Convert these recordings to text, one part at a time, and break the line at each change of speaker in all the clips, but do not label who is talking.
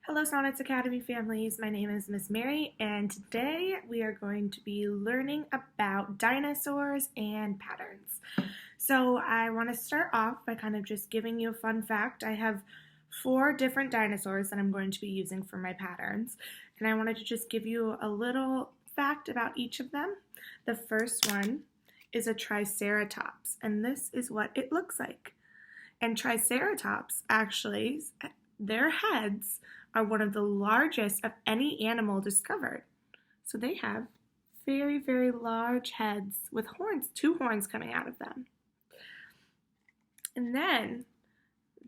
Hello, Sonnets Academy families. My name is Miss Mary, and today we are going to be learning about dinosaurs and patterns. So I want to start off by kind of just giving you a fun fact. I have 4 different dinosaurs that I'm going to be using for my patterns, and I wanted to just give you a little fact about each of them. The first one is a Triceratops, and this is what it looks like. And Triceratops, actually, their heads are one of the largest of any animal discovered. So they have very, very large heads with horns, 2 horns coming out of them. And then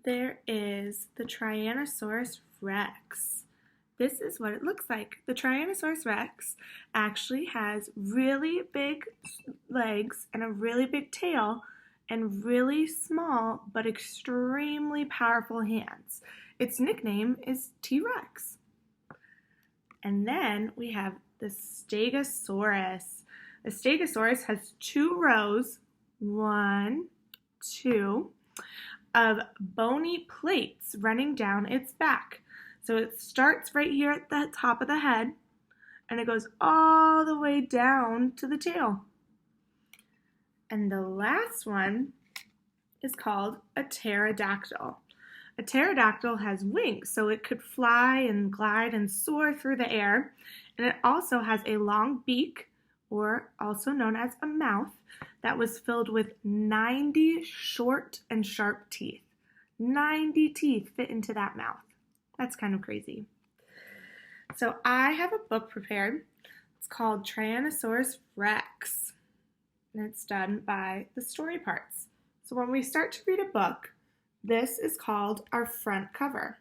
there is the Tyrannosaurus Rex. This is what it looks like. The Tyrannosaurus Rex actually has really big legs and a really big tail and really small but extremely powerful hands. Its nickname is T-Rex. And then we have the Stegosaurus. The Stegosaurus has 2 rows, 1, 2, of bony plates running down its back. So it starts right here at the top of the head, and it goes all the way down to the tail. And the last one is called a pterodactyl. A pterodactyl has wings, so it could fly and glide and soar through the air. And it also has a long beak, or also known as a mouth, that was filled with 90 short and sharp teeth. 90 teeth fit into that mouth. That's kind of crazy. So I have a book prepared. It's called Tyrannosaurus Rex, and it's done by the Story Parts. So when we start to read a book, this is called our front cover.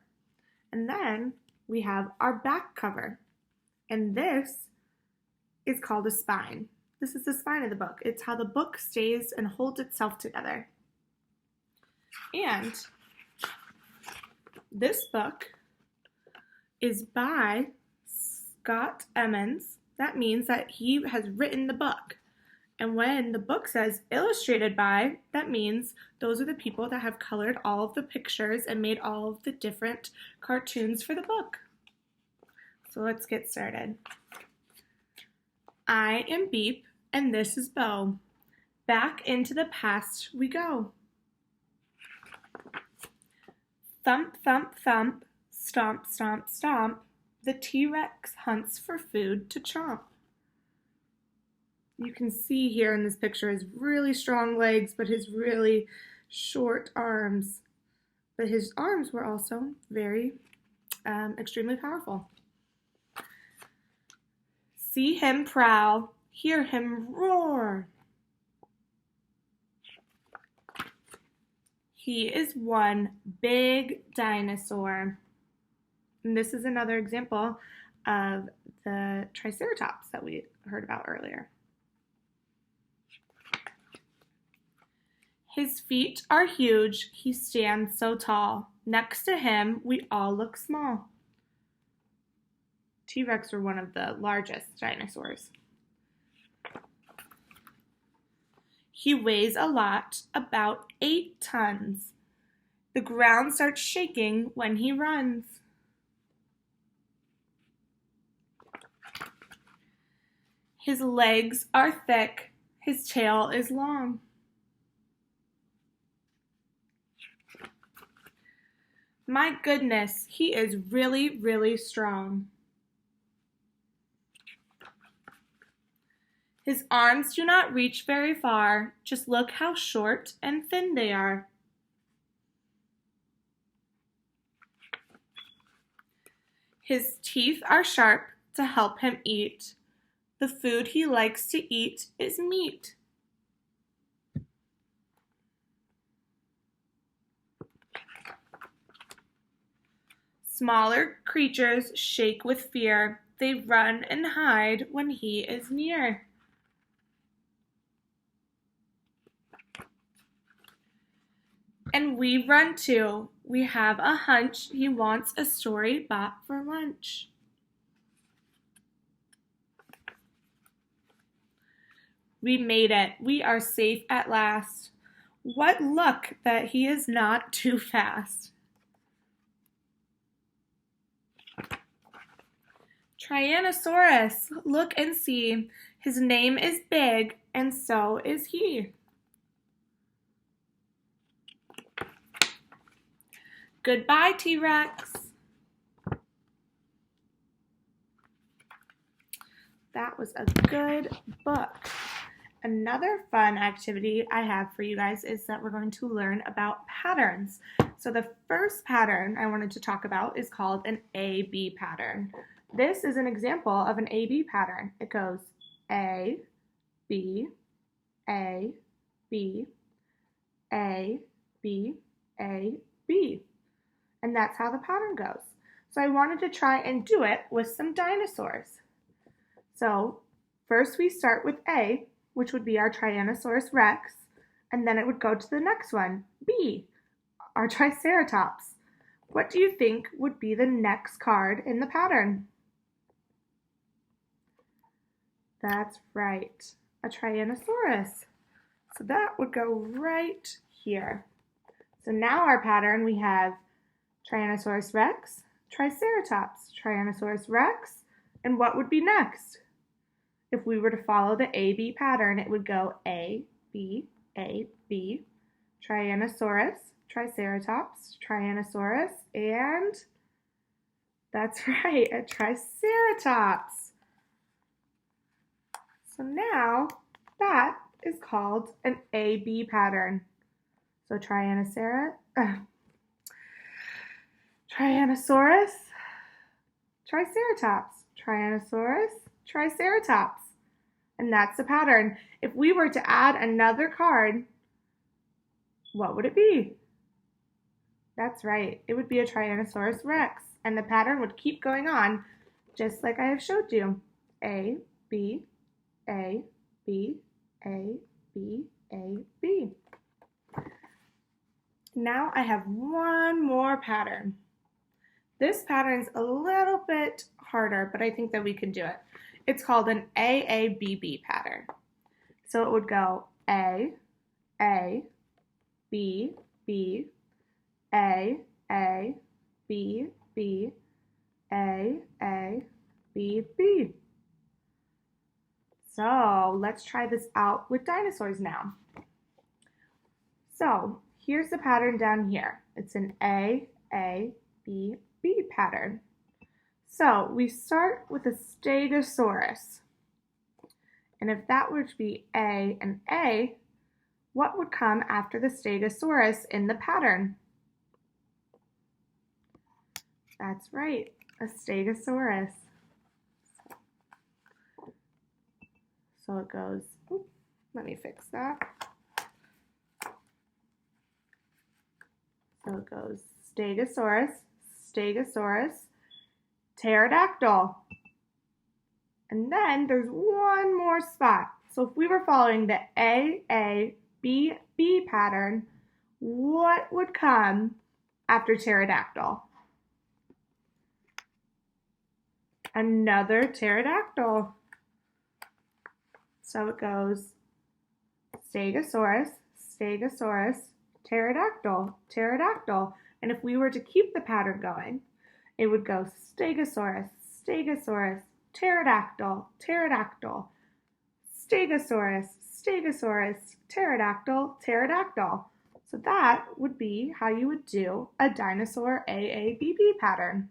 And then we have our back cover. And this is called a spine. This is the spine of the book. It's how the book stays and holds itself together. And this book is by Scott Emmons. That means that he has written the book. And when the book says illustrated by, that means those are the people that have colored all of the pictures and made all of the different cartoons for the book. So let's get started. I am Beep, and this is Bo. Back into the past we go. Thump, thump, thump, stomp, stomp, stomp, the T-Rex hunts for food to chomp. You can see here in this picture his really strong legs, but his really short arms. But his arms were also very extremely powerful. See him prowl, hear him roar. He is one big dinosaur. And this is another example of the Triceratops that we heard about earlier. His feet are huge, he stands so tall. Next to him, we all look small. T-Rex were one of the largest dinosaurs. He weighs a lot, about 8 tons. The ground starts shaking when he runs. His legs are thick, his tail is long. My goodness, he is really, really strong. His arms do not reach very far. Just look how short and thin they are. His teeth are sharp to help him eat. The food he likes to eat is meat. Smaller creatures shake with fear. They run and hide when he is near. And we run too. We have a hunch he wants a story bought for lunch. We made it. We are safe at last. What luck that he is not too fast. Tyrannosaurus, look and see. His name is big, and so is he. Goodbye, T-Rex. That was a good book. Another fun activity I have for you guys is that we're going to learn about patterns. So the first pattern I wanted to talk about is called an A-B pattern. This is an example of an A-B pattern. It goes A, B, A, B, A, B, A, B. And that's how the pattern goes. So I wanted to try and do it with some dinosaurs. So first we start with A, which would be our Tyrannosaurus Rex, and then it would go to the next one, B, our Triceratops. What do you think would be the next card in the pattern? That's right, a Tyrannosaurus. So that would go right here. So now our pattern, we have Tyrannosaurus Rex, Triceratops, Tyrannosaurus Rex, and what would be next? If we were to follow the A-B pattern, it would go A, B, Tyrannosaurus, Triceratops, Tyrannosaurus, and that's right, a Triceratops. So now that is called an A-B pattern. So Tyrannosaurus, Triceratops, Tyrannosaurus, Triceratops. And that's the pattern. If we were to add another card, what would it be? That's right, it would be a Tyrannosaurus Rex. And the pattern would keep going on, just like I have showed you. A, B, A, B, A, B, A, B. Now I have one more pattern. This pattern's a little bit harder, but I think that we can do it. It's called an AABB pattern. So it would go A, B, B, A, B, B, A, B, B. So let's try this out with dinosaurs now. So here's the pattern down here. It's an A, B, B pattern. So we start with a Stegosaurus. And if that were to be A and A, what would come after the Stegosaurus in the pattern? That's right, a Stegosaurus. So it goes, let me fix that. So it goes Stegosaurus, Stegosaurus, Pterodactyl. And then there's one more spot. So if we were following the A, B, B pattern, what would come after pterodactyl? Another pterodactyl. So it goes Stegosaurus, Stegosaurus, Pterodactyl, Pterodactyl. And if we were to keep the pattern going, it would go Stegosaurus, Stegosaurus, Pterodactyl, Pterodactyl, Stegosaurus, Stegosaurus, Pterodactyl, Pterodactyl. So that would be how you would do a dinosaur AABB pattern.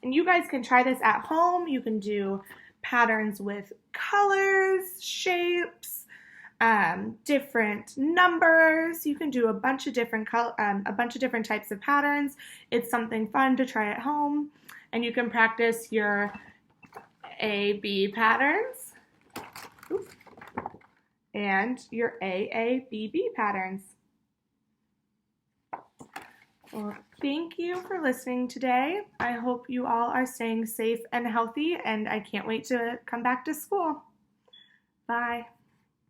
And you guys can try this at home. You can do patterns with colors, shapes, different numbers. You can do a bunch of different types of patterns. It's something fun to try at home, and you can practice your A-B patterns and your AABB patterns. Well, thank you for listening today. I hope you all are staying safe and healthy, and I can't wait to come back to school. Bye.